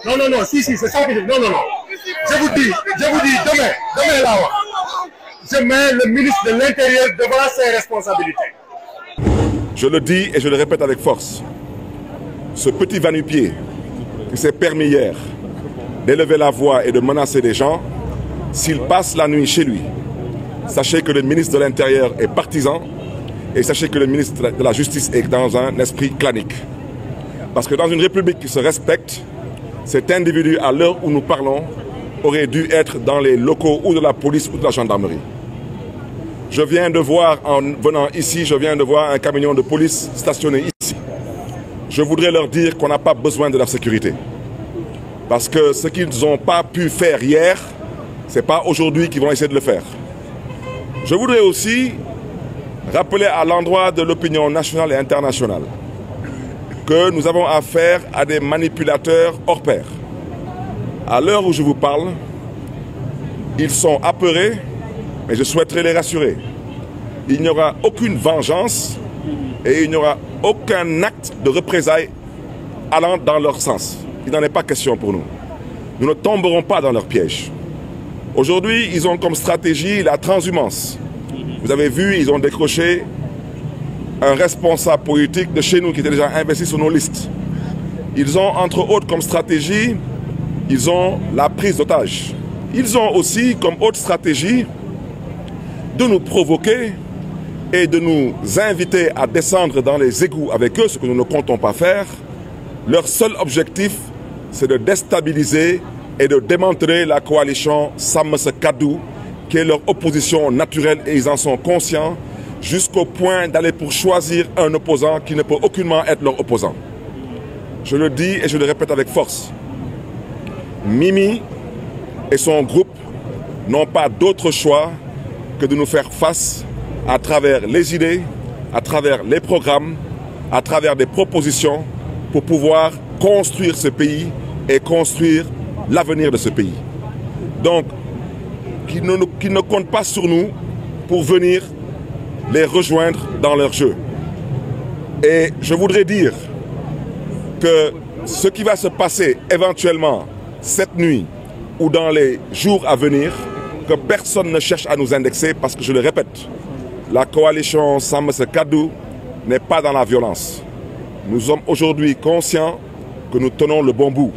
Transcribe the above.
Non, non, non, si, c'est ça que je dis. Non, non, non. Je vous dis, demain là, je mets le ministre de l'Intérieur devant ses responsabilités. Je le dis et je le répète avec force. Ce petit va-nu-pied qui s'est permis hier d'élever la voix et de menacer les gens, s'il passe la nuit chez lui, sachez que le ministre de l'Intérieur est partisan et sachez que le ministre de la Justice est dans un esprit clanique. Parce que dans une république qui se respecte, cet individu, à l'heure où nous parlons, aurait dû être dans les locaux ou de la police ou de la gendarmerie. Je viens de voir, en venant ici, un camion de police stationné ici. Je voudrais leur dire qu'on n'a pas besoin de leur sécurité. Parce que ce qu'ils n'ont pas pu faire hier, ce n'est pas aujourd'hui qu'ils vont essayer de le faire. Je voudrais aussi rappeler à l'endroit de l'opinion nationale et internationale que nous avons affaire à des manipulateurs hors pair. À l'heure où je vous parle, ils sont apeurés, mais je souhaiterais les rassurer. Il n'y aura aucune vengeance et il n'y aura aucun acte de représailles allant dans leur sens. Il n'en est pas question pour nous. Nous ne tomberons pas dans leur piège. Aujourd'hui, ils ont comme stratégie la transhumance. Vous avez vu, ils ont décroché un responsable politique de chez nous qui était déjà investi sur nos listes. Ils ont, entre autres, comme stratégie, ils ont la prise d'otages. Ils ont aussi, comme autre stratégie, de nous provoquer et de nous inviter à descendre dans les égouts avec eux, ce que nous ne comptons pas faire. Leur seul objectif, c'est de déstabiliser et de démanteler la coalition Sàmm Sa Kàddu, qui est leur opposition naturelle, et ils en sont conscients, jusqu'au point d'aller pour choisir un opposant qui ne peut aucunement être leur opposant. Je le dis et je le répète avec force. Mimi et son groupe n'ont pas d'autre choix que de nous faire face à travers les idées, à travers les programmes, à travers des propositions pour pouvoir construire ce pays et construire l'avenir de ce pays. Donc, qu'ils ne comptent pas sur nous pour venir les rejoindre dans leur jeu. Et je voudrais dire que ce qui va se passer éventuellement cette nuit ou dans les jours à venir, que personne ne cherche à nous indexer, parce que je le répète, la coalition Sàmm Sa Kàddu n'est pas dans la violence. Nous sommes aujourd'hui conscients que nous tenons le bon bout.